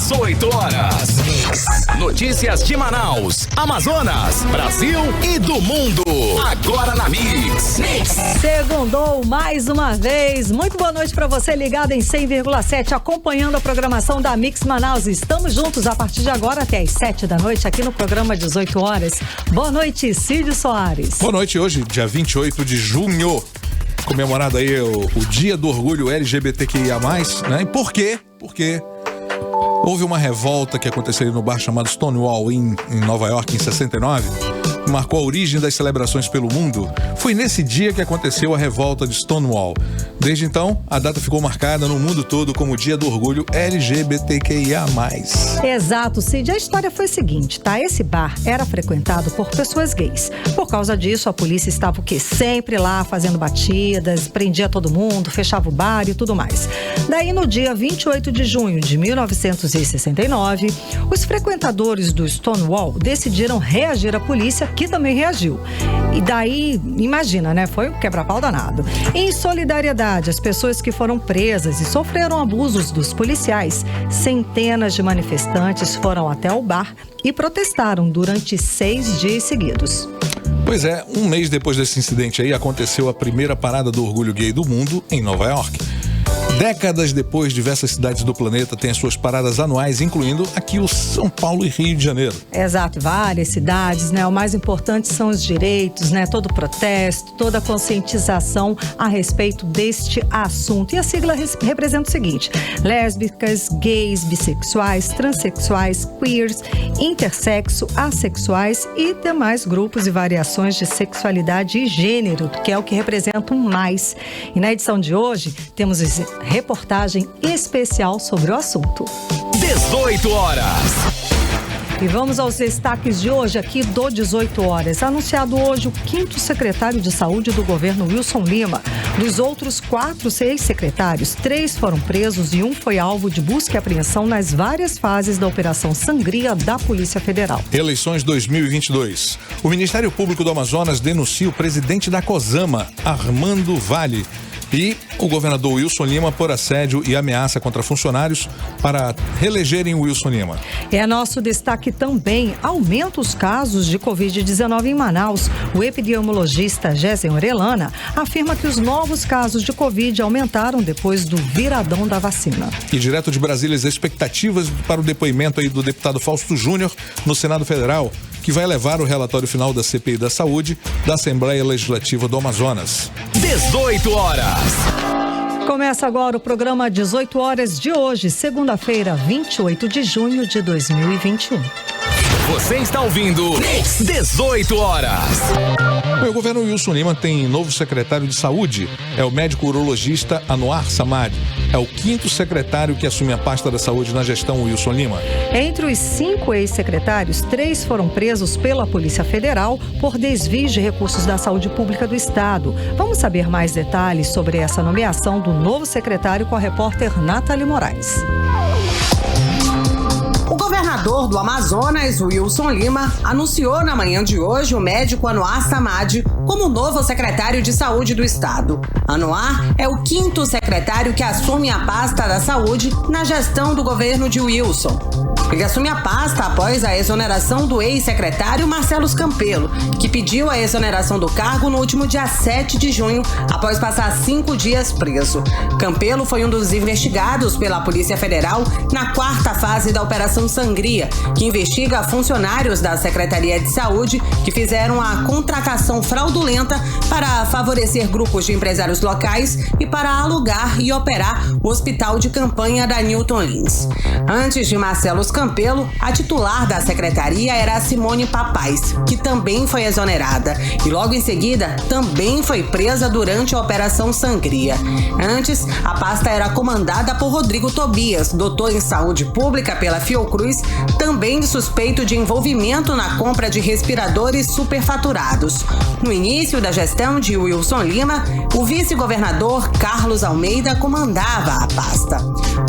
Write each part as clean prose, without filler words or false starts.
18 horas. Notícias de Manaus, Amazonas, Brasil e do mundo. Agora na Mix. Segundou mais uma vez. Muito boa noite para você ligado em 100,7, acompanhando a programação da Mix Manaus. Estamos juntos a partir de agora até às 7 da noite aqui no programa 18 horas. Boa noite, Cídio Soares. Boa noite, hoje, dia 28 de junho. Comemorado aí o Dia do Orgulho LGBTQIA+, né? E por quê? Porque houve uma revolta que aconteceu no bar chamado Stonewall em Nova York, em 69, que marcou a origem das celebrações pelo mundo. Foi nesse dia que aconteceu a revolta de Stonewall. Desde então, a data ficou marcada no mundo todo como o Dia do Orgulho LGBTQIA+. Exato, Cid. A história foi a seguinte, tá? Esse bar era frequentado por pessoas gays. Por causa disso, a polícia estava o quê? Sempre lá fazendo batidas, prendia todo mundo, fechava o bar e tudo mais. Daí, no dia 28 de junho de 1969, os frequentadores do Stonewall decidiram reagir à polícia, que também reagiu. E daí, imagina, né? Foi um quebra-pau danado. Em solidariedade, as pessoas que foram presas e sofreram abusos dos policiais, centenas de manifestantes foram até o bar e protestaram durante 6 dias seguidos. Pois é, um mês depois desse incidente aí, aconteceu a primeira parada do orgulho gay do mundo em Nova York. Décadas depois, diversas cidades do planeta têm as suas paradas anuais, incluindo aqui o São Paulo e Rio de Janeiro. Exato, várias cidades, né? O mais importante são os direitos, né? Todo o protesto, toda a conscientização a respeito deste assunto. E a sigla representa o seguinte: lésbicas, gays, bissexuais, transexuais, queers, intersexo, assexuais e demais grupos e variações de sexualidade e gênero, que é o que representam mais. E na edição de hoje, temos reportagem especial sobre o assunto. 18 horas. E vamos aos destaques de hoje aqui do 18 horas. Anunciado hoje o 5º secretário de saúde do governo, Wilson Lima. Dos outros 4 ex-secretários, 3 foram presos e 1 foi alvo de busca e apreensão nas várias fases da Operação Sangria da Polícia Federal. Eleições 2022. O Ministério Público do Amazonas denuncia o presidente da COSAMA, Armando Vale, e o governador Wilson Lima por assédio e ameaça contra funcionários para reelegerem o Wilson Lima. É nosso destaque também. Aumenta os casos de Covid-19 em Manaus. O epidemiologista Gésen Orellana afirma que os novos casos de Covid aumentaram depois do viradão da vacina. E direto de Brasília, as expectativas para o depoimento aí do deputado Fausto Júnior no Senado Federal, que vai levar o relatório final da CPI da Saúde da Assembleia Legislativa do Amazonas. 18 horas. Começa agora o programa 18 horas de hoje, segunda-feira, 28 de junho de 2021. Você está ouvindo 18 horas. O governo Wilson Lima tem novo secretário de saúde. É o médico urologista Anwar Samad. É o 5º secretário que assume a pasta da saúde na gestão Wilson Lima. Entre os 5 ex-secretários, 3 foram presos pela Polícia Federal por desvio de recursos da saúde pública do Estado. Vamos saber mais detalhes sobre essa nomeação do novo secretário com a repórter Nathalie Moraes. O governador do Amazonas, Wilson Lima, anunciou na manhã de hoje o médico Anwar Samad como novo secretário de saúde do estado. Anwar é o 5º secretário que assume a pasta da saúde na gestão do governo de Wilson. Ele assume a pasta após a exoneração do ex-secretário Marcelo Campelo, que pediu a exoneração do cargo no último dia 7 de junho, após passar 5 dias preso. Campelo foi um dos investigados pela Polícia Federal na 4ª fase da Operação Sangria, que investiga funcionários da Secretaria de Saúde que fizeram a contratação fraudulenta para favorecer grupos de empresários locais e para alugar e operar o hospital de campanha da Newton Lins. Antes de Marcelo Campelo, a titular da secretaria era a Simone Papais, que também foi exonerada e logo em seguida também foi presa durante a Operação Sangria. Antes, a pasta era comandada por Rodrigo Tobias, doutor em saúde pública pela Fiocruz, também suspeito de envolvimento na compra de respiradores superfaturados. No início da gestão de Wilson Lima, o vice-governador Carlos Almeida comandava a pasta.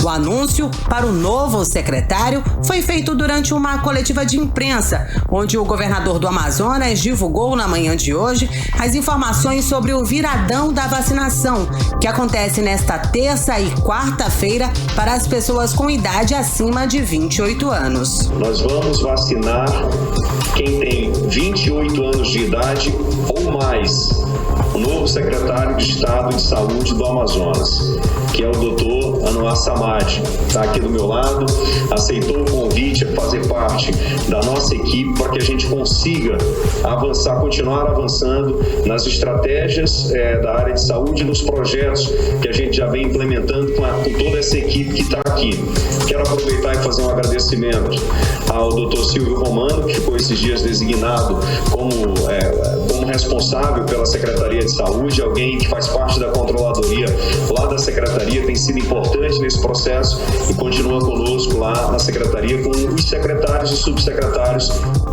O O anúncio para o novo secretário foi feito durante uma coletiva de imprensa, onde o governador do Amazonas divulgou na manhã de hoje as informações sobre o viradão da vacinação, que acontece nesta terça e quarta-feira para as pessoas com idade acima de 28 anos. Nós vamos vacinar quem tem 28 anos de idade ou mais. O novo secretário de Estado de Saúde do Amazonas, que é o Dr. Anuar Samad, está aqui do meu lado, aceitou o convite a fazer parte da nossa equipe para que a gente consiga avançar, continuar avançando nas estratégias da área de saúde e nos projetos que a gente já vem implementando com toda essa equipe que está aqui. Quero aproveitar e fazer um agradecimento ao Dr. Silvio Romano, que ficou esses dias designado como responsável pela Secretaria de Saúde, alguém que faz parte da controladoria lá da Secretaria, tem sido importante nesse processo e continua conosco lá na Secretaria com os secretários e subsecretários.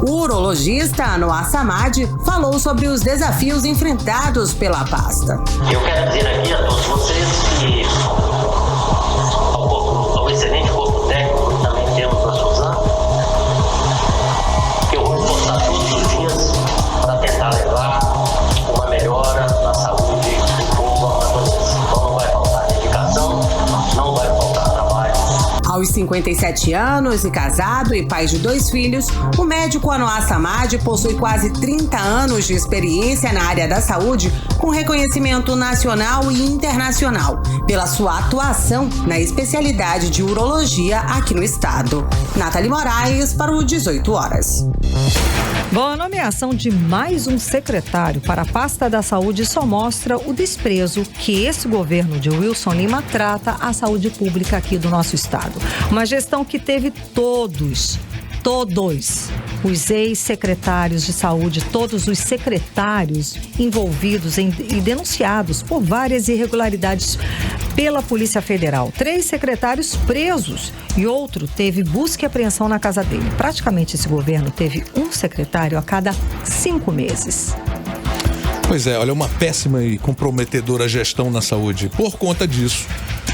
O urologista Anuar Samad falou sobre os desafios enfrentados pela pasta. Eu quero dizer aqui a todos vocês que ao excelente corpo técnico que também temos na Suzano, que eu vou esforçar todos os dias para tentar levar uma melhora na saúde do povo amazonense. Então não vai faltar dedicação, não vai faltar trabalho. Aos 57 anos e casado e pai de 2 filhos, o médico Anuar Samad possui quase 30 anos de experiência na área da saúde, com reconhecimento nacional e internacional, pela sua atuação na especialidade de urologia aqui no estado. Nathalie Moraes para o 18 horas. Bom, a nomeação de mais um secretário para a pasta da saúde só mostra o desprezo que esse governo de Wilson Lima trata a saúde pública aqui do nosso estado. Uma gestão que teve todos os ex-secretários de saúde, todos os secretários envolvidos e denunciados por várias irregularidades pela Polícia Federal. 3 secretários presos e outro teve busca e apreensão na casa dele. Praticamente esse governo teve um secretário a cada 5 meses. Pois é, olha, uma péssima e comprometedora gestão na saúde. Por conta disso,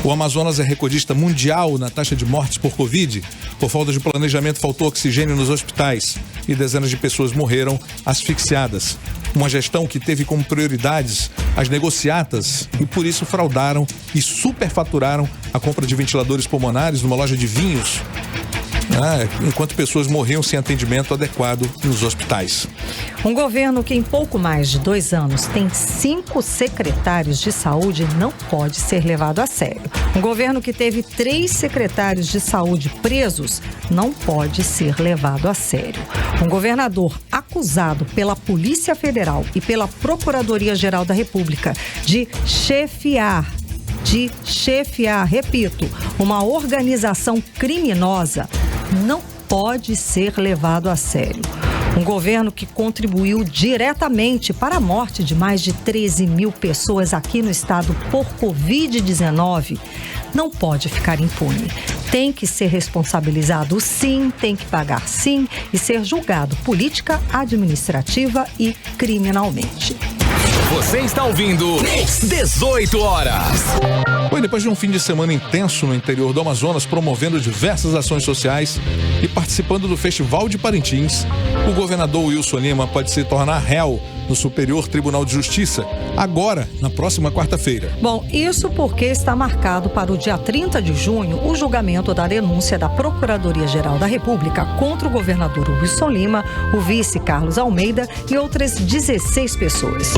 o Amazonas é recordista mundial na taxa de mortes por Covid. Por falta de planejamento, faltou oxigênio nos hospitais e dezenas de pessoas morreram asfixiadas. Uma gestão que teve como prioridades as negociatas e por isso fraudaram e superfaturaram a compra de ventiladores pulmonares numa loja de vinhos, enquanto pessoas morriam sem atendimento adequado nos hospitais. Um governo que em pouco mais de 2 anos tem 5 secretários de saúde não pode ser levado a sério. Um governo que teve 3 secretários de saúde presos não pode ser levado a sério. Um governador acusado pela Polícia Federal e pela Procuradoria-Geral da República de chefiar, repito, uma organização criminosa não pode ser levado a sério. Um governo que contribuiu diretamente para a morte de mais de 13 mil pessoas aqui no estado por Covid-19 não pode ficar impune. Tem que ser responsabilizado sim, tem que pagar sim e ser julgado política, administrativa e criminalmente. Você está ouvindo 18 horas. Foi depois de um fim de semana intenso no interior do Amazonas, promovendo diversas ações sociais e participando do Festival de Parintins, o governador Wilson Lima pode se tornar réu no Superior Tribunal de Justiça, agora, na próxima quarta-feira. Bom, isso porque está marcado para o dia 30 de junho o julgamento da denúncia da Procuradoria-Geral da República contra o governador Wilson Lima, o vice Carlos Almeida e outras 16 pessoas.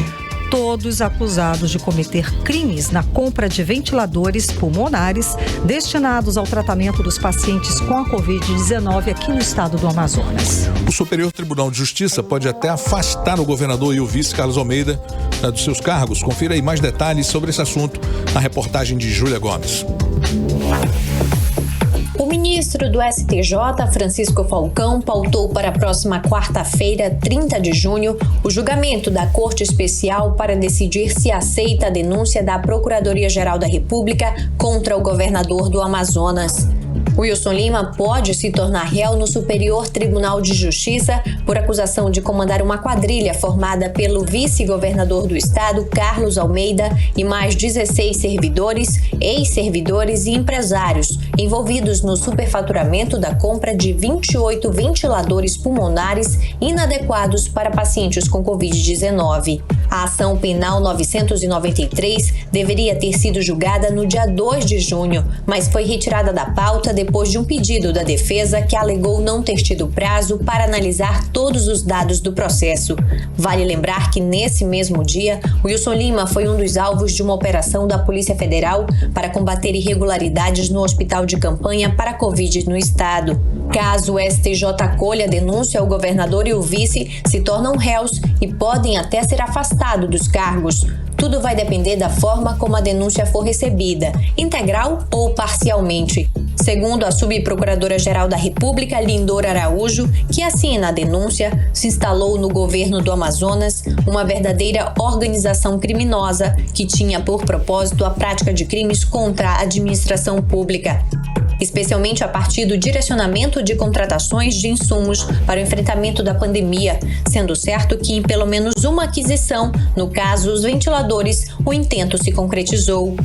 Todos acusados de cometer crimes na compra de ventiladores pulmonares destinados ao tratamento dos pacientes com a Covid-19 aqui no estado do Amazonas. O Superior Tribunal de Justiça pode até afastar o governador e o vice Carlos Almeida dos seus cargos. Confira aí mais detalhes sobre esse assunto na reportagem de Júlia Gomes. O ministro do STJ, Francisco Falcão, pautou para a próxima quarta-feira, 30 de junho, o julgamento da Corte Especial para decidir se aceita a denúncia da Procuradoria-Geral da República contra o governador do Amazonas. Wilson Lima pode se tornar réu no Superior Tribunal de Justiça por acusação de comandar uma quadrilha formada pelo vice-governador do estado, Carlos Almeida, e mais 16 servidores, ex-servidores e empresários envolvidos no superfaturamento da compra de 28 ventiladores pulmonares inadequados para pacientes com Covid-19. A ação penal 993 deveria ter sido julgada no dia 2 de junho, mas foi retirada da pauta depois de um pedido da defesa que alegou não ter tido prazo para analisar todos os dados do processo. Vale lembrar que nesse mesmo dia, Wilson Lima foi um dos alvos de uma operação da Polícia Federal para combater irregularidades no hospital de campanha para a Covid no estado. Caso o STJ acolha a denúncia, o governador e o vice se tornam réus e podem até ser afastados dos cargos. Tudo vai depender da forma como a denúncia for recebida, integral ou parcialmente. Segundo a subprocuradora-geral da República, Lindor Araújo, que assina a denúncia, se instalou no governo do Amazonas uma verdadeira organização criminosa que tinha por propósito a prática de crimes contra a administração pública, especialmente a partir do direcionamento de contratações de insumos para o enfrentamento da pandemia, sendo certo que em pelo menos uma aquisição, no caso os ventiladores, o intento se concretizou.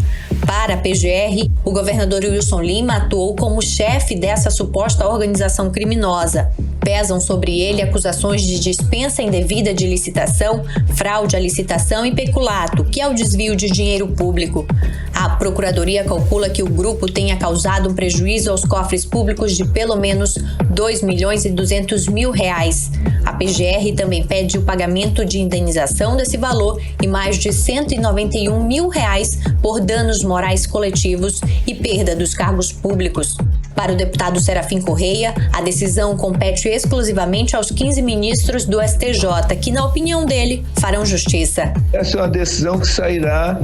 Para a PGR, o governador Wilson Lima atuou como chefe dessa suposta organização criminosa. Pesam sobre ele acusações de dispensa indevida de licitação, fraude à licitação e peculato, que é o desvio de dinheiro público. A Procuradoria calcula que o grupo tenha causado um prejuízo aos cofres públicos de pelo menos R$2.200.000. A PGR também pede o pagamento de indenização desse valor e mais de R$191.000 por danos morais coletivos e perda dos cargos públicos. Para o deputado Serafim Correia, a decisão compete exclusivamente aos 15 ministros do STJ, que, na opinião dele, farão justiça. Essa é uma decisão que sairá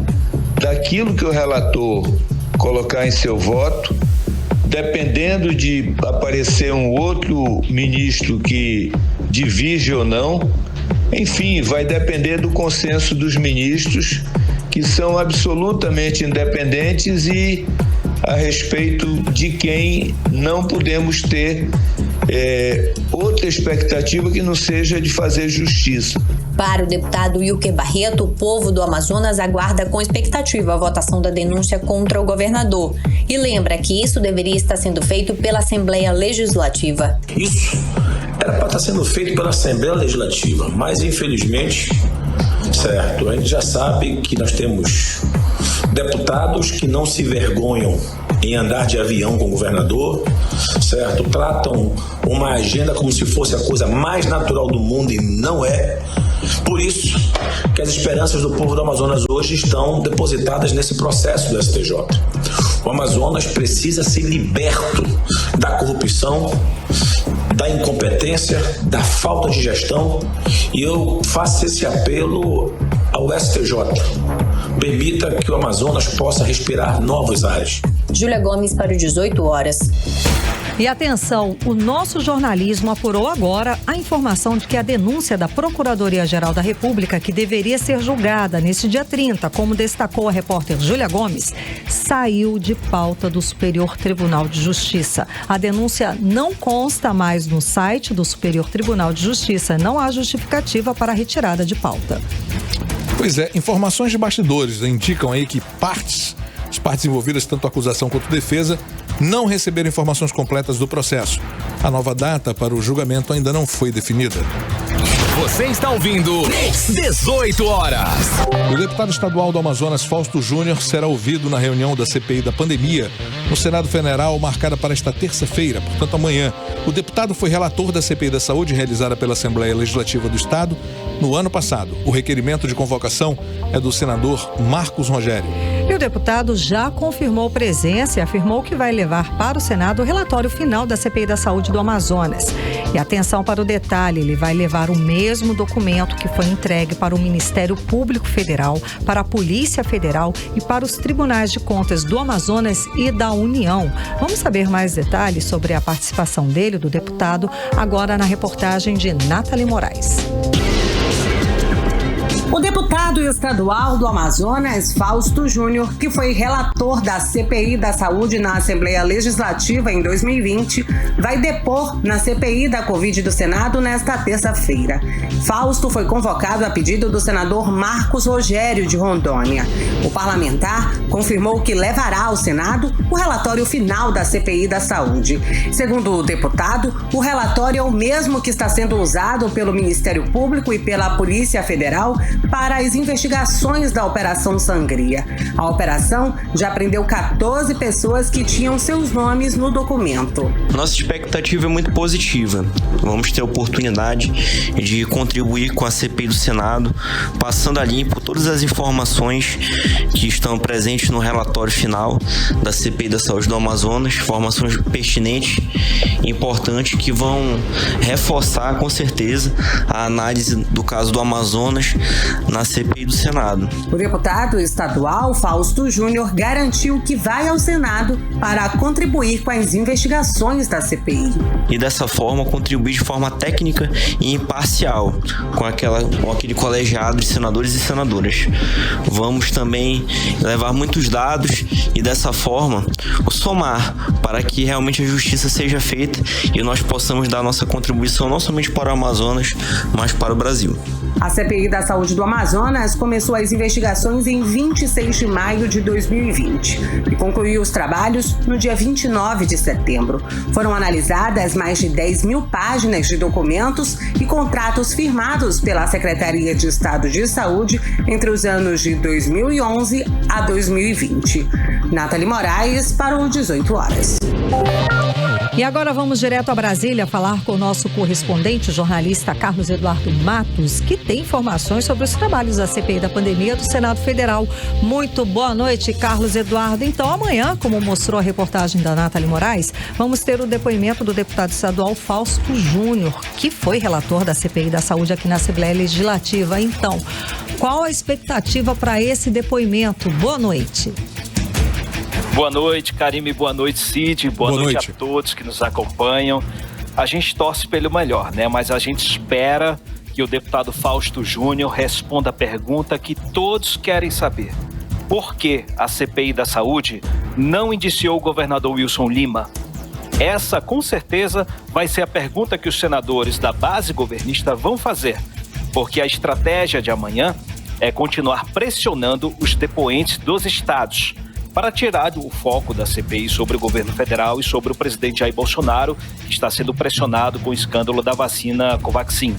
daquilo que o relator colocar em seu voto, dependendo de aparecer um outro ministro que divirge ou não. Enfim, vai depender do consenso dos ministros, que são absolutamente independentes e a respeito de quem não podemos ter outra expectativa que não seja de fazer justiça. Para o deputado Wilker Barreto, o povo do Amazonas aguarda com expectativa a votação da denúncia contra o governador e lembra que isso deveria estar sendo feito pela Assembleia Legislativa. Isso era para estar sendo feito pela Assembleia Legislativa, mas infelizmente, certo, a gente já sabe que nós temos deputados que não se vergonham em andar de avião com o governador, certo? Tratam uma agenda como se fosse a coisa mais natural do mundo e não é. Por isso que as esperanças do povo do Amazonas hoje estão depositadas nesse processo do STJ. O Amazonas precisa ser liberto da corrupção, da incompetência, da falta de gestão, e eu faço esse apelo ao STJ. Permita que o Amazonas possa respirar novos ares. Júlia Gomes para o 18 horas. E atenção, o nosso jornalismo apurou agora a informação de que a denúncia da Procuradoria-Geral da República, que deveria ser julgada neste dia 30, como destacou a repórter Júlia Gomes, saiu de pauta do Superior Tribunal de Justiça. A denúncia não consta mais no site do Superior Tribunal de Justiça. Não há justificativa para a retirada de pauta. Pois é, informações de bastidores indicam aí que as partes envolvidas, tanto acusação quanto defesa, não receberam informações completas do processo. A nova data para o julgamento ainda não foi definida. Você está ouvindo 18 horas. O deputado estadual do Amazonas, Fausto Júnior, será ouvido na reunião da CPI da pandemia no Senado Federal, marcada para esta terça-feira, portanto amanhã. O deputado foi relator da CPI da Saúde, realizada pela Assembleia Legislativa do Estado no ano passado. O requerimento de convocação é do senador Marcos Rogério. E o deputado já confirmou presença e afirmou que vai levar para o Senado o relatório final da CPI da Saúde do Amazonas. E atenção para o detalhe, ele vai levar o mesmo documento que foi entregue para o Ministério Público Federal, para a Polícia Federal e para os Tribunais de Contas do Amazonas e da União. Vamos saber mais detalhes sobre a participação dele, do deputado, agora na reportagem de Nathalie Moraes. O deputado estadual do Amazonas, Fausto Júnior, que foi relator da CPI da Saúde na Assembleia Legislativa em 2020, vai depor na CPI da Covid do Senado nesta terça-feira. Fausto foi convocado a pedido do senador Marcos Rogério, de Rondônia. O parlamentar confirmou que levará ao Senado o relatório final da CPI da Saúde. Segundo o deputado, o relatório é o mesmo que está sendo usado pelo Ministério Público e pela Polícia Federal para as investigações da Operação Sangria. A operação já prendeu 14 pessoas que tinham seus nomes no documento. Nossa expectativa é muito positiva. Vamos ter a oportunidade de contribuir com a CPI do Senado, passando a limpo todas as informações que estão presentes no relatório final da CPI da Saúde do Amazonas, informações pertinentes e importantes que vão reforçar com certeza a análise do caso do Amazonas na CPI do Senado. O deputado estadual Fausto Júnior garantiu que vai ao Senado para contribuir com as investigações da CPI. E dessa forma contribuir de forma técnica e imparcial com aquele colegiado de senadores e senadoras. Vamos também levar muitos dados e dessa forma somar para que realmente a justiça seja feita e nós possamos dar nossa contribuição não somente para o Amazonas, mas para o Brasil. A CPI da Saúde do Amazonas começou as investigações em 26 de maio de 2020 e concluiu os trabalhos no dia 29 de setembro. Foram analisadas mais de 10 mil páginas de documentos e contratos firmados pela Secretaria de Estado de Saúde entre os anos de 2011 a 2020. Nathalie Moraes para o 18 horas. E agora vamos direto a Brasília falar com o nosso correspondente, jornalista Carlos Eduardo Matos, que tem informações sobre os trabalhos da CPI da pandemia do Senado Federal. Muito boa noite, Carlos Eduardo. Então, amanhã, como mostrou a reportagem da Nathalie Moraes, vamos ter o depoimento do deputado estadual Fausto Júnior, que foi relator da CPI da Saúde aqui na Assembleia Legislativa. Então, qual a expectativa para esse depoimento? Boa noite. Boa noite, Karime, boa noite, Cid, boa noite a todos que nos acompanham. A gente torce pelo melhor, né? Mas a gente espera que o deputado Fausto Júnior responda a pergunta que todos querem saber. Por que a CPI da Saúde não indiciou o governador Wilson Lima? Essa, com certeza, vai ser a pergunta que os senadores da base governista vão fazer, porque a estratégia de amanhã é continuar pressionando os depoentes dos estados para tirar o foco da CPI sobre o governo federal e sobre o presidente Jair Bolsonaro, que está sendo pressionado com o escândalo da vacina Covaxin.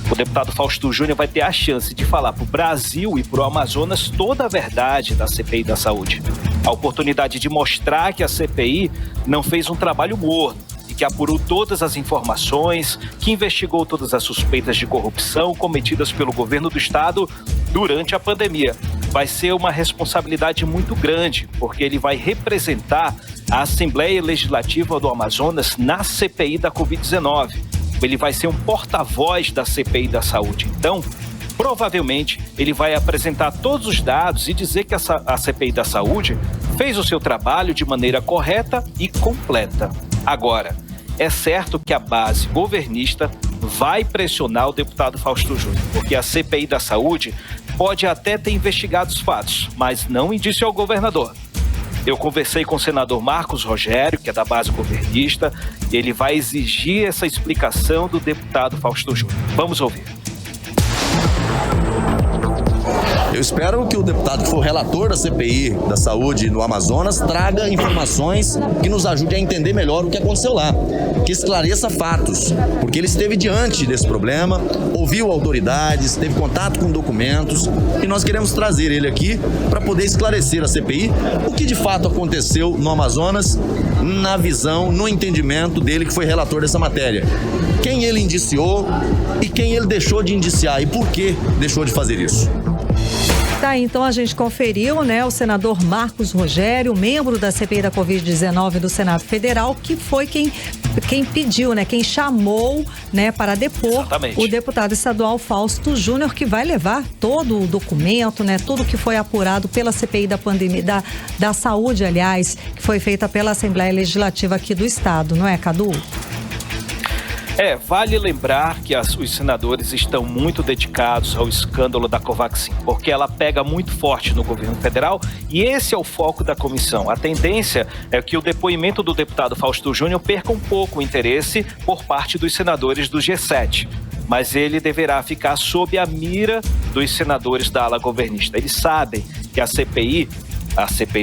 O deputado Fausto Júnior vai ter a chance de falar para o Brasil e para o Amazonas toda a verdade da CPI da Saúde. A oportunidade de mostrar que a CPI não fez um trabalho morno e que apurou todas as informações, que investigou todas as suspeitas de corrupção cometidas pelo governo do estado durante a pandemia. Vai ser uma responsabilidade muito grande, porque ele vai representar a Assembleia Legislativa do Amazonas na CPI da Covid-19. Ele vai ser um porta-voz da CPI da Saúde. Então, provavelmente, ele vai apresentar todos os dados e dizer que a CPI da Saúde fez o seu trabalho de maneira correta e completa. Agora, é certo que a base governista vai pressionar o deputado Fausto Júnior, porque a CPI da Saúde pode até ter investigado os fatos, mas não indiciou o governador. Eu conversei com o senador Marcos Rogério, que é da base governista, e ele vai exigir essa explicação do deputado Fausto Júnior. Vamos ouvir. Eu espero que o deputado que for relator da CPI da Saúde no Amazonas traga informações que nos ajude a entender melhor o que aconteceu lá, que esclareça fatos, porque ele esteve diante desse problema, ouviu autoridades, teve contato com documentos e nós queremos trazer ele aqui para poder esclarecer a CPI o que de fato aconteceu no Amazonas, na visão, no entendimento dele que foi relator dessa matéria. Quem ele indiciou e quem ele deixou de indiciar e por que deixou de fazer isso. Tá, então a gente conferiu, né, o senador Marcos Rogério, membro da CPI da Covid-19 do Senado Federal, que foi quem pediu, né, quem chamou, né, para depor. Exatamente. O deputado estadual Fausto Júnior, que vai levar todo o documento, né, tudo que foi apurado pela CPI da pandemia, da saúde, aliás, que foi feita pela Assembleia Legislativa aqui do estado, não é, Cadu? Vale lembrar que os senadores estão muito dedicados ao escândalo da Covaxin, porque ela pega muito forte no governo federal e esse é o foco da comissão. A tendência é que o depoimento do deputado Fausto Júnior perca um pouco o interesse por parte dos senadores do G7, mas ele deverá ficar sob a mira dos senadores da ala governista. Eles sabem que a CPI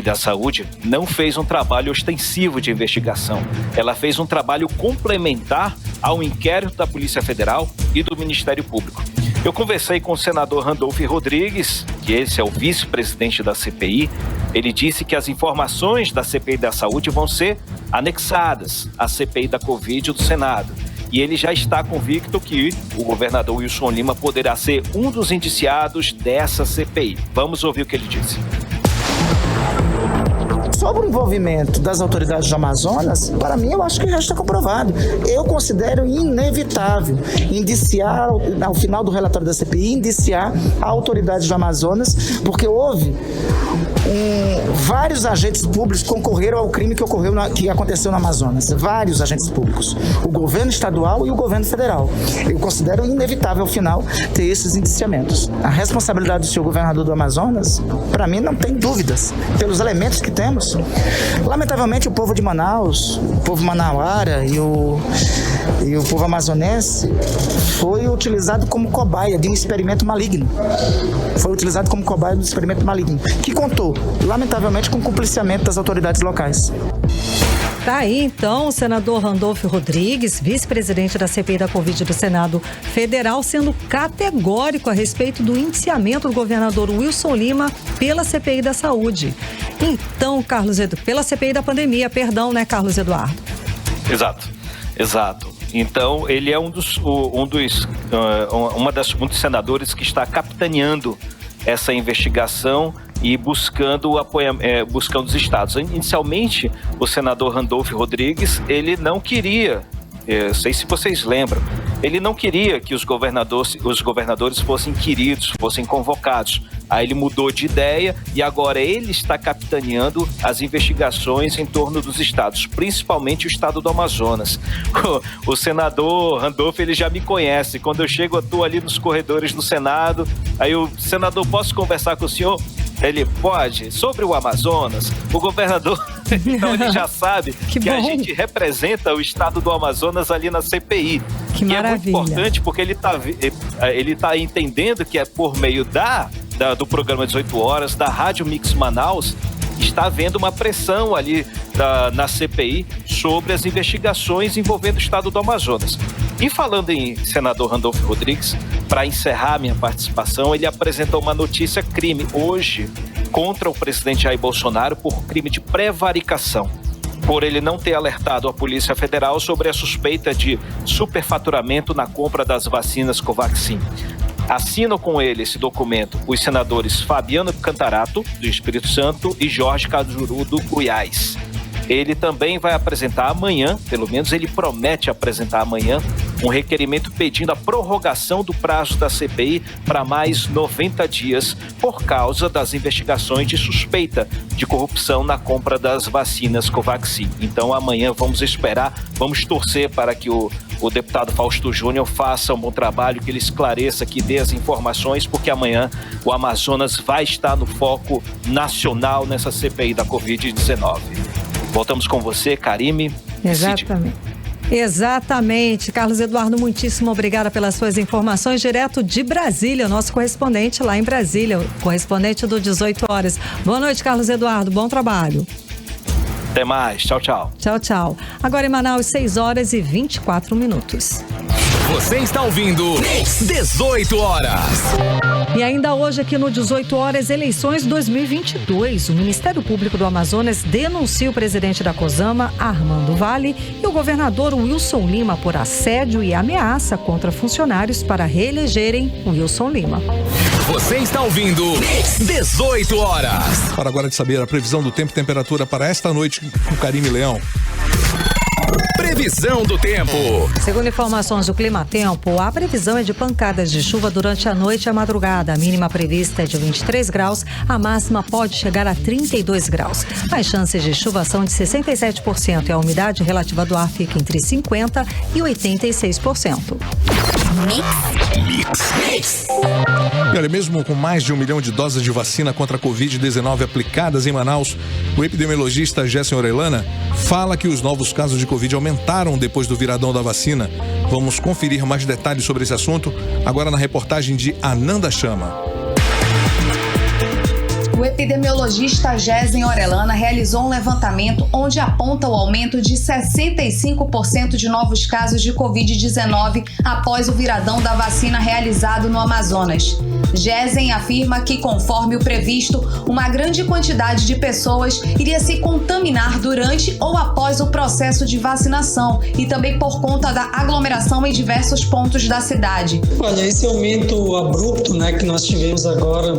da Saúde não fez um trabalho ostensivo de investigação. Ela fez um trabalho complementar ao inquérito da Polícia Federal e do Ministério Público. Eu conversei com o senador Randolfo Rodrigues, que esse é o vice-presidente da CPI. Ele disse que as informações da CPI da Saúde vão ser anexadas à CPI da Covid do Senado. E ele já está convicto que o governador Wilson Lima poderá ser um dos indiciados dessa CPI. Vamos ouvir o que ele disse. Sobre o envolvimento das autoridades do Amazonas, para mim eu acho que já está comprovado. Eu considero inevitável indiciar, ao final do relatório da CPI, indiciar a autoridade do Amazonas, porque houve vários agentes públicos concorreram ao crime que aconteceu no Amazonas. Vários agentes públicos. O governo estadual e o governo federal. Eu considero inevitável, ao final, ter esses indiciamentos. A responsabilidade do senhor governador do Amazonas, para mim, não tem dúvidas. Pelos elementos que temos. Lamentavelmente, o povo de Manaus, o povo manauara e o povo amazonense foi utilizado como cobaia de um experimento maligno. Que contou, lamentavelmente, com o compliciamento das autoridades locais. Tá aí, então, o senador Randolfo Rodrigues, vice-presidente da CPI da Covid do Senado Federal, sendo categórico a respeito do indiciamento do governador Wilson Lima pela CPI da Saúde. Então, pela CPI da pandemia, né, Carlos Eduardo? Exato. Então, ele é um dos senadores que está capitaneando essa investigação e buscando os estados. Inicialmente, o senador Randolfo Rodrigues, ele não queria, não sei se vocês lembram, ele não queria que os governadores fossem inquiridos, fossem convocados. Aí ele mudou de ideia e agora ele está capitaneando as investigações em torno dos estados, principalmente o estado do Amazonas. O senador Randolfo, ele já me conhece. Quando eu chego, eu estou ali nos corredores do Senado. Aí o senador, posso conversar com o senhor? Ele pode. Sobre o Amazonas, o governador, então ele já sabe que a gente representa o estado do Amazonas ali na CPI. Que maravilha. É muito importante porque ele tá entendendo que é por meio do programa 18 Horas, da Rádio Mix Manaus, está havendo uma pressão ali na CPI sobre as investigações envolvendo o estado do Amazonas. E falando em senador Randolfo Rodrigues, para encerrar minha participação, ele apresentou uma notícia crime hoje contra o presidente Jair Bolsonaro por crime de prevaricação, por ele não ter alertado a Polícia Federal sobre a suspeita de superfaturamento na compra das vacinas Covaxin. Assinam com ele esse documento os senadores Fabiano Cantarato, do Espírito Santo, e Jorge Cajuru, do Goiás. Ele também vai apresentar amanhã, pelo menos ele promete apresentar amanhã, um requerimento pedindo a prorrogação do prazo da CPI para mais 90 dias por causa das investigações de suspeita de corrupção na compra das vacinas Covaxin. Então amanhã vamos esperar, vamos torcer para que o deputado Fausto Júnior faça um bom trabalho, que ele esclareça, que dê as informações, porque amanhã o Amazonas vai estar no foco nacional nessa CPI da Covid-19. Voltamos com você, Karime. Exatamente. Carlos Eduardo, muitíssimo obrigada pelas suas informações, direto de Brasília, nosso correspondente lá em Brasília, correspondente do 18 Horas. Boa noite, Carlos Eduardo, bom trabalho. Até mais, tchau, tchau. Tchau, tchau. Agora em Manaus, 6h24. Você está ouvindo 18 Horas. E ainda hoje aqui no 18 Horas, eleições 2022. O Ministério Público do Amazonas denuncia o presidente da COSAMA, Armando Vale, e o governador Wilson Lima por assédio e ameaça contra funcionários para reelegerem Wilson Lima. Você está ouvindo 18 Horas. Para agora de saber a previsão do tempo e temperatura para esta noite com Karime Leão. Previsão do tempo. Segundo informações do Climatempo, a previsão é de pancadas de chuva durante a noite e a madrugada. A mínima prevista é de 23 graus, a máxima pode chegar a 32 graus. As chances de chuva são de 67% e a umidade relativa do ar fica entre 50% e 86%. Mix. E olha, mesmo com mais de 1 milhão de doses de vacina contra a Covid-19 aplicadas em Manaus, o epidemiologista Gessen Orellana fala que os novos casos de Covid aumentaram depois do viradão da vacina. Vamos conferir mais detalhes sobre esse assunto agora na reportagem de Ananda Chama. O epidemiologista Gessen Orellana realizou um levantamento onde aponta o aumento de 65% de novos casos de Covid-19 após o viradão da vacina realizado no Amazonas. Gessen afirma que, conforme o previsto, uma grande quantidade de pessoas iria se contaminar durante ou após o processo de vacinação e também por conta da aglomeração em diversos pontos da cidade. Olha, esse aumento abrupto, que nós tivemos agora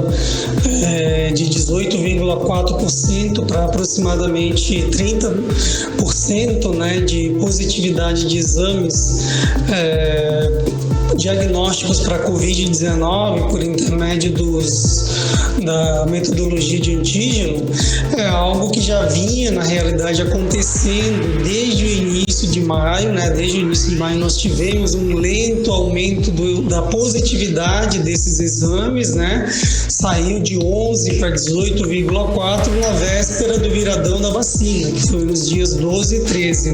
de 18,4% para aproximadamente 30% de positividade de exames diagnósticos para Covid-19 por intermédio da metodologia de antígeno é algo que já vinha, na realidade, acontecendo desde o início de maio. Desde o início de maio nós tivemos um lento aumento da positividade desses exames, saiu de 11 para 18,4 na véspera do viradão da vacina, que foi nos dias 12 e 13.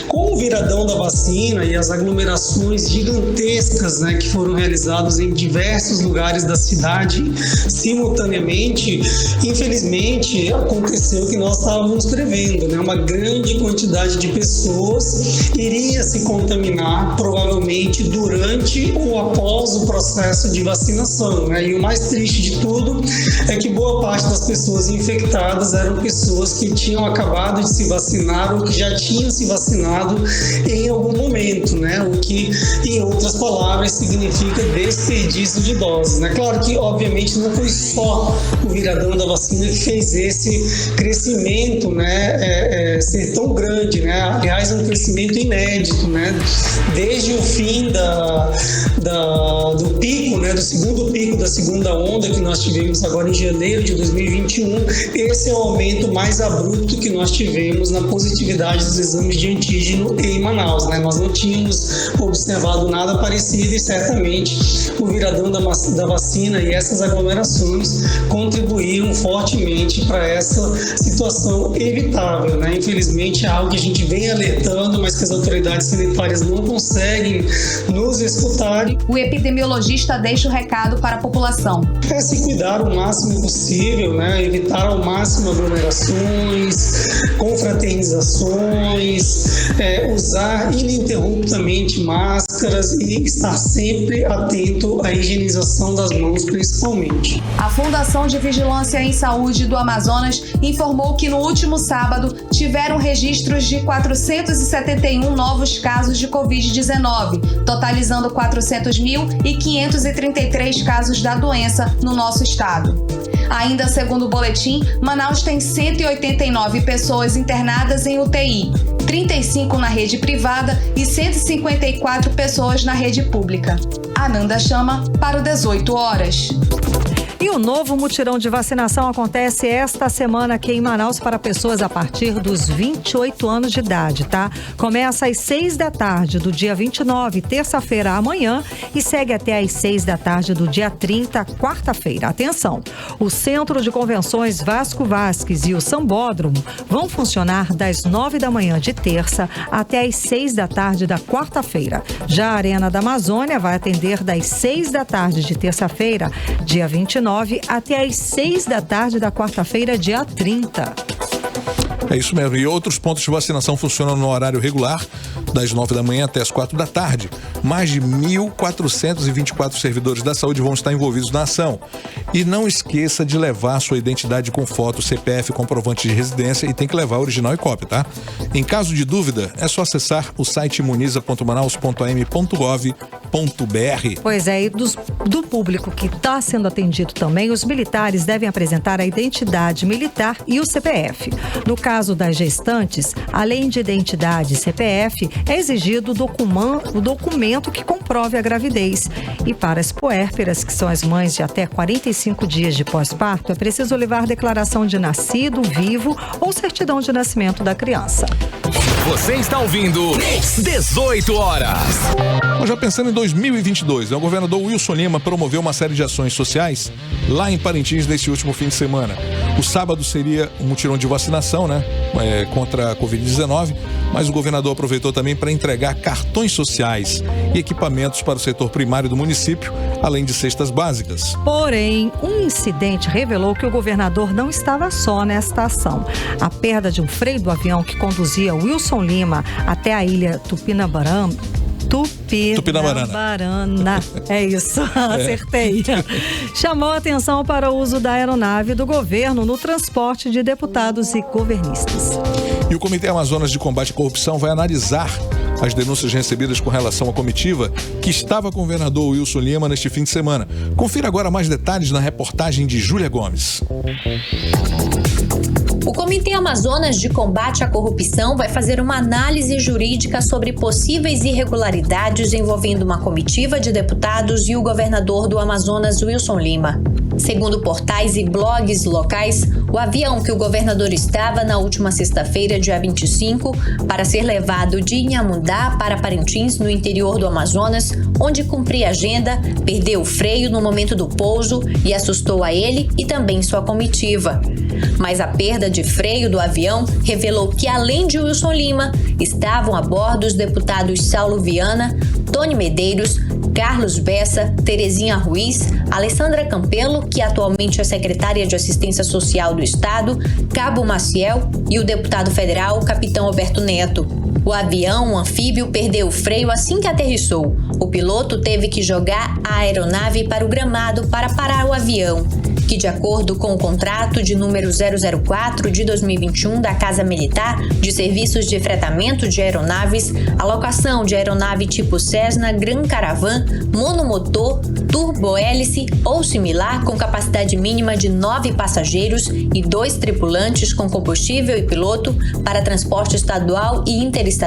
Com o viradão da vacina e as aglomerações gigantescas que foram realizadas em diversos lugares da cidade simultaneamente, infelizmente aconteceu o que nós estávamos prevendo, uma grande quantidade de pessoas iria se contaminar provavelmente durante ou após o processo de vacinação, E o mais triste de tudo é que boa parte das pessoas infectadas eram pessoas que tinham acabado de se vacinar ou que já tinham se vacinado em algum momento, o que, em outras palavras, significa desperdício de doses, Claro que, obviamente, não foi só o viradão da vacina que fez esse crescimento, ser tão grande, Aliás, é um crescimento inédito, Desde o fim do pico, do segundo pico da segunda onda que nós tivemos agora em janeiro de 2021, esse é o aumento mais abrupto que nós tivemos na positividade dos exames de antígeno em Manaus, Nós não tínhamos observado nada parecido e certamente o viradão da vacina e essas aglomerações contribuíram fortemente para essa situação evitável, Infelizmente é algo que a gente vem alertando, mas que as autoridades sanitárias não conseguem nos escutar. O epidemiologista deixa o recado para a população. É se cuidar o máximo possível, evitar ao máximo aglomerações, confraternizações, usar ininterruptamente máscaras e estar sempre atento à higienização das mãos, principalmente. A Fundação de Vigilância em Saúde do Amazonas informou que no último sábado tiveram registros de 471 novos casos de Covid-19, totalizando 400.533 casos da doença no nosso estado. Ainda segundo o boletim, Manaus tem 189 pessoas internadas em UTI, 35 na rede privada e 154 pessoas na rede pública. Ananda Chama para o 18 horas. E o novo mutirão de vacinação acontece esta semana aqui em Manaus para pessoas a partir dos 28 anos de idade, Começa às 6 da tarde do dia 29, terça-feira, amanhã, e segue até às 6 da tarde do dia 30, quarta-feira. Atenção, o Centro de Convenções Vasco Vasques e o Sambódromo vão funcionar das 9 da manhã de terça até às 6 da tarde da quarta-feira. Já a Arena da Amazônia vai atender das 6 da tarde de terça-feira, dia 29, até às 6 da tarde da quarta-feira, dia 30. É isso mesmo. E outros pontos de vacinação funcionam no horário regular, das 9 da manhã até as 4 da tarde. Mais de 1.424 servidores da saúde vão estar envolvidos na ação. E não esqueça de levar sua identidade com foto, CPF, comprovante de residência, e tem que levar original e cópia, Em caso de dúvida, é só acessar o site imuniza.manaus.am.gov.br. Pois é, e do público que está sendo atendido também, os militares devem apresentar a identidade militar e o CPF. No caso das gestantes, além de identidade e CPF, é exigido o documento que comprove a gravidez. E para as puérperas, que são as mães de até 45 dias de pós-parto, é preciso levar declaração de nascido, vivo ou certidão de nascimento da criança. Você está ouvindo 18 horas. Já pensando em 2022, o governador Wilson Lima promoveu uma série de ações sociais lá em Parintins neste último fim de semana. O sábado seria um mutirão de vacinação, contra a Covid-19, mas o governador aproveitou também para entregar cartões sociais e equipamentos para o setor primário do município, além de cestas básicas. Porém, um incidente revelou que o governador não estava só nesta ação. A perda de um freio do avião que conduzia Wilson Lima até a ilha Tupinabarana. É isso, acertei. Chamou a atenção para o uso da aeronave do governo no transporte de deputados e governistas. E o Comitê Amazonas de Combate à Corrupção vai analisar as denúncias recebidas com relação à comitiva que estava com o governador Wilson Lima neste fim de semana. Confira agora mais detalhes na reportagem de Júlia Gomes. O Comitê Amazonas de Combate à Corrupção vai fazer uma análise jurídica sobre possíveis irregularidades envolvendo uma comitiva de deputados e o governador do Amazonas, Wilson Lima. Segundo portais e blogs locais, o avião que o governador estava na última sexta-feira, dia 25, para ser levado de Inhamundá para Parintins, no interior do Amazonas, onde cumpria agenda, perdeu o freio no momento do pouso e assustou a ele e também sua comitiva. Mas a perda de freio do avião revelou que, além de Wilson Lima, estavam a bordo os deputados Saulo Viana, Tony Medeiros, Carlos Bessa, Terezinha Ruiz, Alessandra Campelo, que atualmente é secretária de Assistência Social do Estado, Cabo Maciel e o deputado federal Capitão Alberto Neto. O avião, um anfíbio, perdeu o freio assim que aterrissou. O piloto teve que jogar a aeronave para o gramado para parar o avião, que, de acordo com o contrato de número 004 de 2021 da Casa Militar de Serviços de Fretamento de Aeronaves, a locação de aeronave tipo Cessna Gran Caravan, monomotor, turbohélice ou similar com capacidade mínima de 9 passageiros e 2 tripulantes com combustível e piloto para transporte estadual e interestadual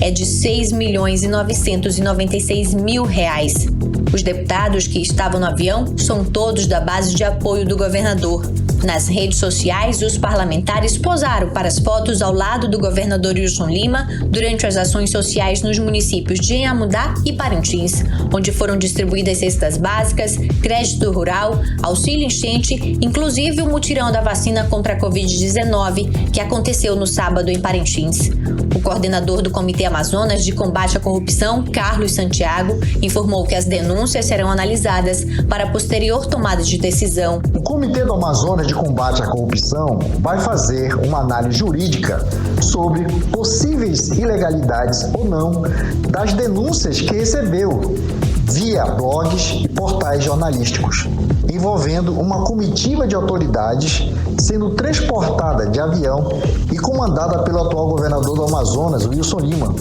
é de R$ 6.996.000. Os deputados que estavam no avião são todos da base de apoio do governador. Nas redes sociais, os parlamentares posaram para as fotos ao lado do governador Wilson Lima durante as ações sociais nos municípios de Inhamundá e Parintins, onde foram distribuídas cestas básicas, crédito rural, auxílio enchente, inclusive o mutirão da vacina contra a Covid-19, que aconteceu no sábado em Parintins. O coordenador do Comitê Amazonas de Combate à Corrupção, Carlos Santiago, informou que as denúncias serão analisadas para a posterior tomada de decisão. O Comitê do Amazonas de Combate à Corrupção vai fazer uma análise jurídica sobre possíveis ilegalidades ou não das denúncias que recebeu via blogs e portais jornalísticos, envolvendo uma comitiva de autoridades sendo transportada de avião e comandada pelo atual governador do Amazonas, Wilson Lima,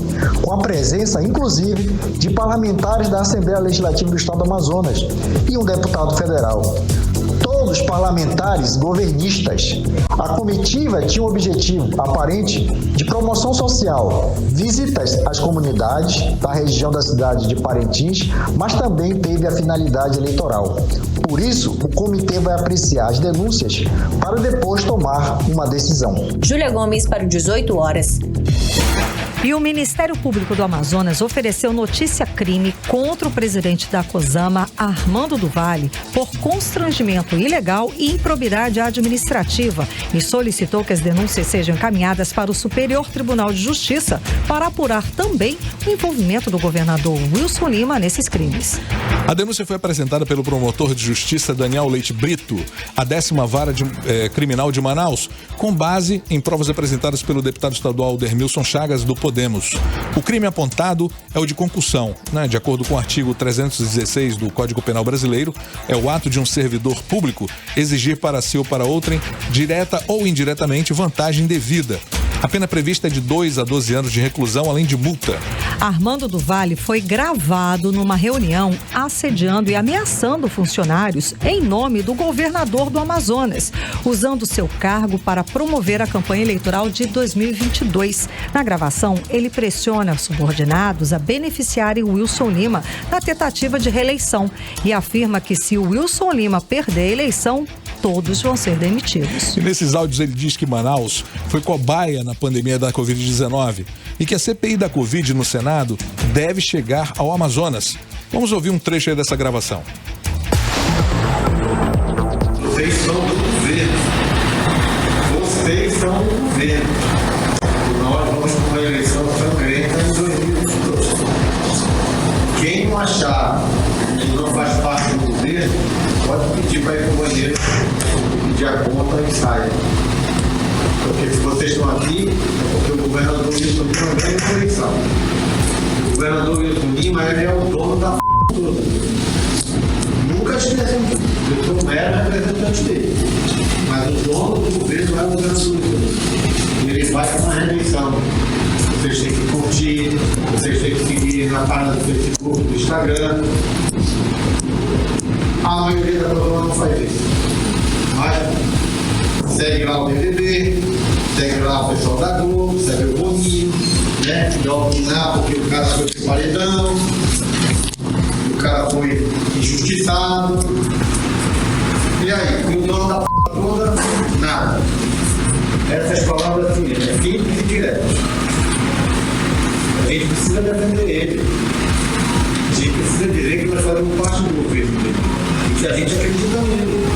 com a presença, inclusive, de parlamentares da Assembleia Legislativa do Estado do Amazonas e um deputado federal. Todos parlamentares governistas. A comitiva tinha um objetivo aparente de promoção social, visitas às comunidades da região da cidade de Parintins, mas também teve a finalidade eleitoral. Por isso, o comitê vai apreciar as denúncias para depois tomar uma decisão. Júlia Gomes para o 18 horas. E o Ministério Público do Amazonas ofereceu notícia-crime contra o presidente da COSAMA, Armando do Vale, por constrangimento ilegal e improbidade administrativa e solicitou que as denúncias sejam encaminhadas para o Superior Tribunal de Justiça para apurar também o envolvimento do governador Wilson Lima nesses crimes. A denúncia foi apresentada pelo promotor de justiça Daniel Leite Brito, a 10ª Vara Criminal de Manaus, com base em provas apresentadas pelo deputado estadual Dermilson Chagas, do Podemos. O crime apontado é o de concussão, De acordo com o artigo 316 do Código Penal Brasileiro, é o ato de um servidor público exigir para si ou para outrem, direta ou indiretamente, vantagem devida. A pena prevista é de 2 a 12 anos de reclusão, além de multa. Armando do Vale foi gravado numa reunião assediando e ameaçando funcionários em nome do governador do Amazonas, usando seu cargo para promover a campanha eleitoral de 2022. Na gravação, ele pressiona subordinados a beneficiarem Wilson Lima na tentativa de reeleição e afirma que se o Wilson Lima perder a eleição, todos vão ser demitidos. E nesses áudios ele diz que Manaus foi cobaia na pandemia da Covid-19 e que a CPI da Covid no Senado deve chegar ao Amazonas. Vamos ouvir um trecho aí dessa gravação. Vocês são do governo. Vocês são do governo. E nós vamos para uma eleição sangrenta em 2022. Quem não achar que não faz parte do governo, pode pedir para ir para o banheiro, pedir a conta e sair. Porque se vocês estão aqui, é porque o governador Wilson Lima não ganha a eleição. O governador Wilson Lima, ele é o dono da toda. Nunca estive assim. Eu sou um mero representante dele. Mas o dono do governo é o governador Wilson Lima. Ele vai para uma reeleição. Vocês têm que curtir, vocês têm que seguir na página do Facebook, do Instagram. A maioria da população não faz isso. Mas segue lá o BBB, segue lá o pessoal da Globo, segue o Boninho, né? Que dá opinar porque o cara foi pro paredão, o cara foi injustiçado. E aí, e o dono da p toda, nada. Essas palavras assim, é simples e diretas. A gente precisa defender ele. A gente precisa dizer que nós fazemos parte do governo dele. E que a gente acredita nele.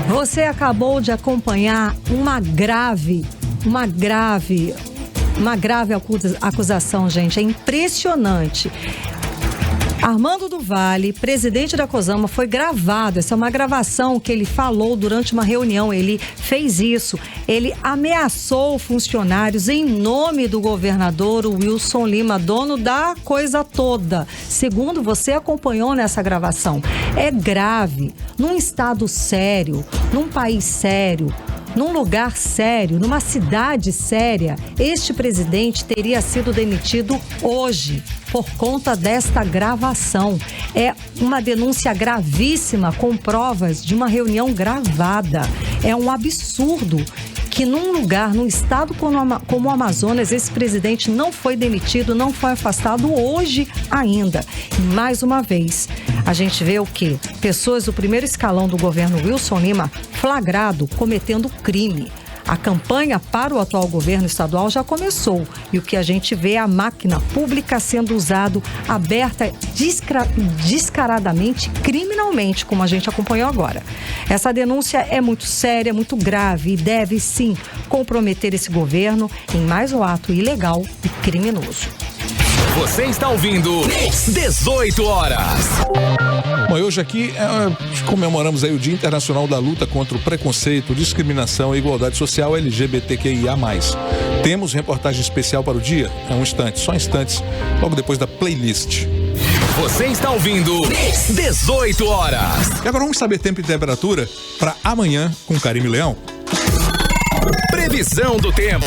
Você acabou de acompanhar uma grave acusação, gente. É impressionante. Armando do Vale, presidente da COSAMA, foi gravado. Essa é uma gravação que ele falou durante uma reunião. Ele fez isso. Ele ameaçou funcionários em nome do governador Wilson Lima, dono da coisa toda. Segundo você acompanhou nessa gravação. É grave. Num estado sério, num país sério, num lugar sério, numa cidade séria, este presidente teria sido demitido hoje por conta desta gravação. É uma denúncia gravíssima com provas de uma reunião gravada. É um absurdo que num lugar, num estado como o Amazonas, esse presidente não foi demitido, não foi afastado hoje ainda. E mais uma vez, a gente vê o quê? Pessoas do primeiro escalão do governo Wilson Lima flagrado cometendo crime. A campanha para o atual governo estadual já começou e o que a gente vê é a máquina pública sendo usada aberta descaradamente, criminalmente, como a gente acompanhou agora. Essa denúncia é muito séria, muito grave e deve sim comprometer esse governo em mais um ato ilegal e criminoso. Você está ouvindo 18 horas. Bom, hoje aqui comemoramos aí o Dia Internacional da Luta contra o Preconceito, Discriminação e Igualdade Social LGBTQIA+. Temos reportagem especial para o dia? É um instante, só instantes, logo depois da playlist. Você está ouvindo 18 horas. E agora vamos saber tempo e temperatura para amanhã com Karime Leão. Previsão do tempo.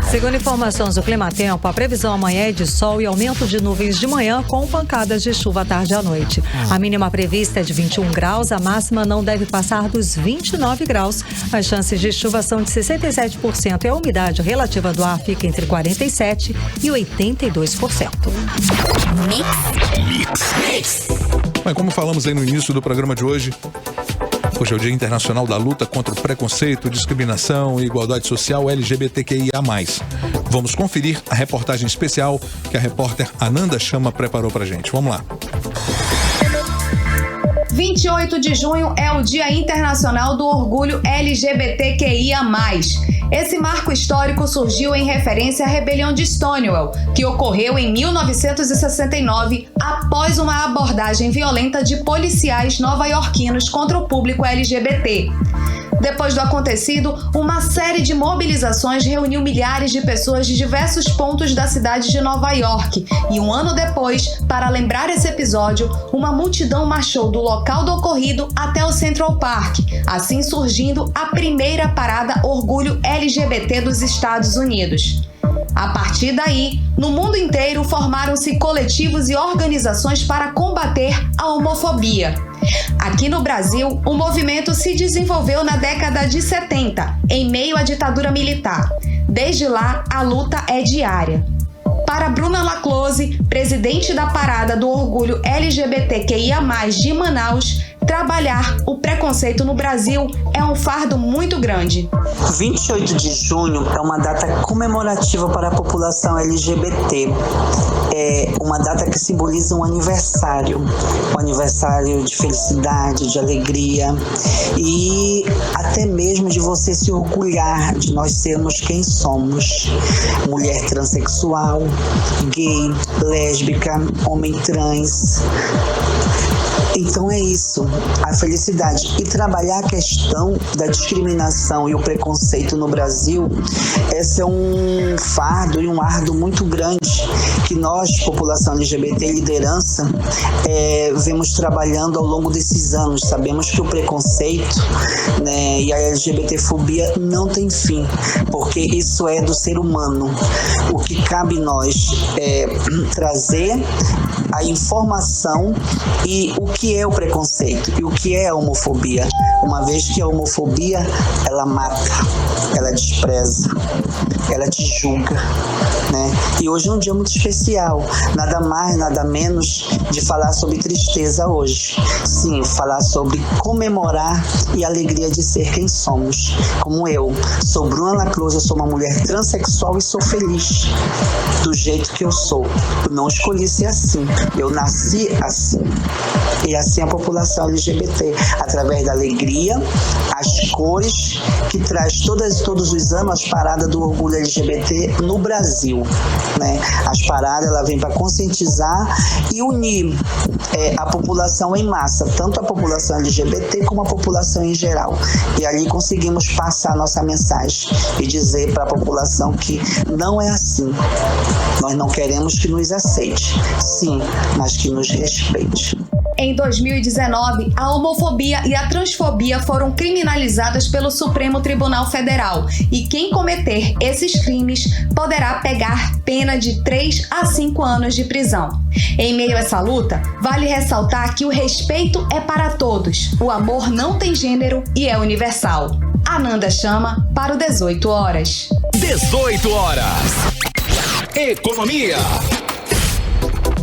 Segundo informações do Climatempo, a previsão amanhã é de sol e aumento de nuvens de manhã com pancadas de chuva à tarde e à noite. A mínima prevista é de 21 graus, a máxima não deve passar dos 29 graus. As chances de chuva são de 67% e a umidade relativa do ar fica entre 47% e 82%. Mix. Bem, como falamos aí no início do programa de hoje é o Dia Internacional da Luta contra o Preconceito, Discriminação e Igualdade Social LGBTQIA+. Vamos conferir a reportagem especial que a repórter Ananda Chama preparou pra gente. Vamos lá. 28 de junho é o Dia Internacional do Orgulho LGBTQIA+. Esse marco histórico surgiu em referência à rebelião de Stonewall, que ocorreu em 1969 após uma abordagem violenta de policiais nova-iorquinos contra o público LGBT. Depois do acontecido, uma série de mobilizações reuniu milhares de pessoas de diversos pontos da cidade de Nova York. E um ano depois, para lembrar esse episódio, uma multidão marchou do local do ocorrido até o Central Park, assim surgindo a primeira parada Orgulho LGBT dos Estados Unidos. A partir daí, no mundo inteiro formaram-se coletivos e organizações para combater a homofobia. Aqui no Brasil, o movimento se desenvolveu na década de 70, em meio à ditadura militar. Desde lá, a luta é diária. Para Bruna Laclose, presidente da Parada do Orgulho LGBTQIA+, de Manaus, trabalhar o preconceito no Brasil é um fardo muito grande. 28 de junho é uma data comemorativa para a população LGBT. É uma data que simboliza um aniversário de felicidade, de alegria e até mesmo de você se orgulhar de nós sermos quem somos. Mulher transexual, gay, lésbica, homem trans. Então é isso, a felicidade. E trabalhar a questão da discriminação e o preconceito no Brasil, esse é um fardo e um árduo muito grande que nós, população LGBT, liderança, vemos trabalhando ao longo desses anos. Sabemos que o preconceito, né, e a LGBTfobia não tem fim, porque isso é do ser humano. O que cabe nós é trazer a informação e o que é o preconceito e o que é a homofobia, uma vez que a homofobia, ela mata, ela despreza, ela te julga, né? E hoje é um dia muito especial, nada mais, nada menos de falar sobre tristeza hoje. Sim, falar sobre comemorar e a alegria de ser quem somos. Como eu, sou Bruna Laclose, eu sou uma mulher transexual e sou feliz do jeito que eu sou. Eu não escolhi ser assim, eu nasci assim. E assim a população LGBT, através da alegria, as cores, que traz todos os anos as paradas do Orgulho LGBT no Brasil, né? As paradas, ela vem para conscientizar e unir a população em massa, tanto a população LGBT como a população em geral. E ali conseguimos passar a nossa mensagem e dizer para a população que não é assim. Nós não queremos que nos aceite, sim, mas que nos respeite. Em 2019, a homofobia e a transfobia foram criminalizadas pelo Supremo Tribunal Federal e quem cometer esses crimes poderá pegar pena de 3 a 5 anos de prisão. Em meio a essa luta, vale ressaltar que o respeito é para todos, o amor não tem gênero e é universal. Ananda chama para o 18 horas. 18 horas. Economia.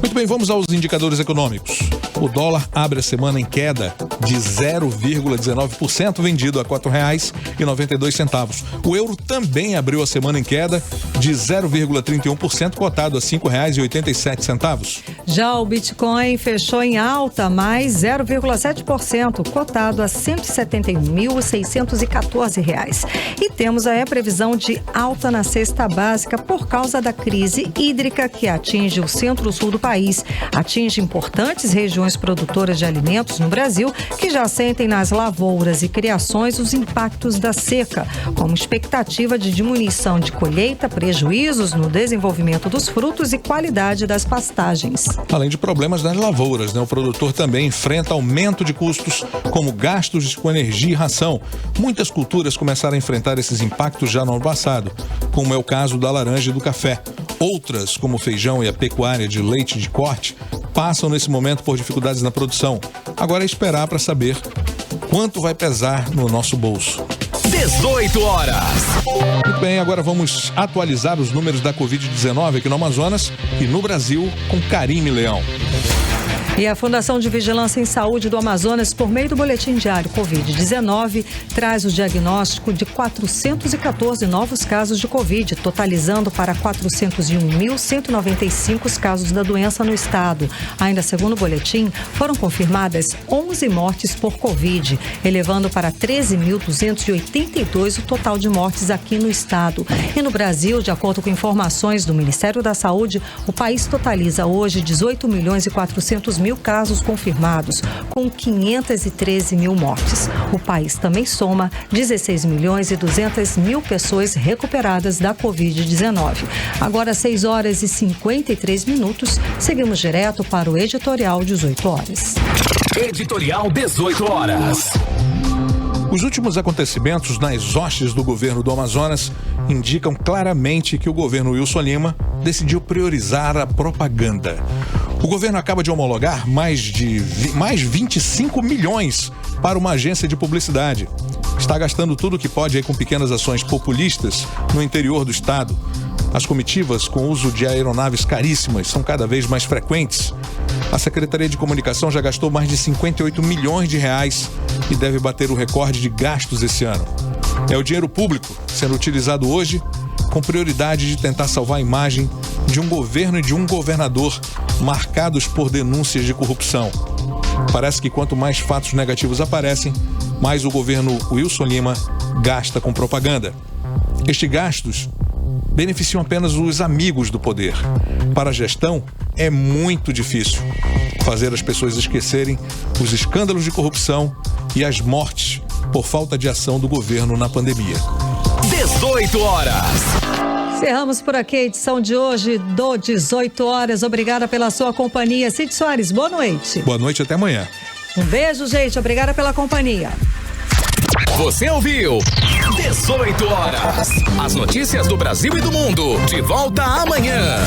Muito bem, vamos aos indicadores econômicos. O dólar abre a semana em queda de 0,19%, vendido a R$ 4,92. O euro também abriu a semana em queda de 0,31%, cotado a R$ 5,87. Já o Bitcoin fechou em alta, mais 0,7%, cotado a R$ 171.614. E temos a previsão de alta na cesta básica por causa da crise hídrica que atinge o centro-sul do país, atinge importantes regiões produtoras de alimentos no Brasil que já sentem nas lavouras e criações os impactos da seca, como expectativa de diminuição de colheita, prejuízos no desenvolvimento dos frutos e qualidade das pastagens. Além de problemas nas lavouras, né? O produtor também enfrenta aumento de custos, como gastos com energia e ração. Muitas culturas começaram a enfrentar esses impactos já no ano passado, como é o caso da laranja e do café. Outras, como o feijão e a pecuária de leite de corte, passam nesse momento por dificuldades na produção. Agora é esperar para saber quanto vai pesar no nosso bolso. 18 horas. Muito bem, agora vamos atualizar os números da Covid-19 aqui no Amazonas e no Brasil com Karime Leão. E a Fundação de Vigilância em Saúde do Amazonas, por meio do Boletim Diário Covid-19, traz o diagnóstico de 414 novos casos de Covid, totalizando para 401.195 casos da doença no estado. Ainda segundo o boletim, foram confirmadas 11 mortes por Covid, elevando para 13.282 o total de mortes aqui no estado. E no Brasil, de acordo com informações do Ministério da Saúde, o país totaliza hoje 18.400.000 mil casos confirmados, com 513 mil mortes. O país também soma 16 milhões e 200 mil pessoas recuperadas da Covid-19. Agora, 6 horas e 53 minutos, seguimos direto para o Editorial 18 Horas. Editorial 18 Horas. Os últimos acontecimentos nas hostes do governo do Amazonas indicam claramente que o governo Wilson Lima decidiu priorizar a propaganda. O governo acaba de homologar mais 25 milhões para uma agência de publicidade. Está gastando tudo o que pode aí com pequenas ações populistas no interior do estado. As comitivas com uso de aeronaves caríssimas são cada vez mais frequentes. A Secretaria de Comunicação já gastou mais de 58 milhões de reais e deve bater o recorde de gastos esse ano. É o dinheiro público sendo utilizado hoje com prioridade de tentar salvar a imagem de um governo e de um governador marcados por denúncias de corrupção. Parece que quanto mais fatos negativos aparecem, mais o governo Wilson Lima gasta com propaganda. Estes gastos beneficiam apenas os amigos do poder. Para a gestão, é muito difícil fazer as pessoas esquecerem os escândalos de corrupção e as mortes por falta de ação do governo na pandemia. 18 horas. Encerramos por aqui a edição de hoje do 18 Horas. Obrigada pela sua companhia. Cid Soares, boa noite. Boa noite, até amanhã. Um beijo, gente. Obrigada pela companhia. Você ouviu 18 Horas. As notícias do Brasil e do mundo. De volta amanhã.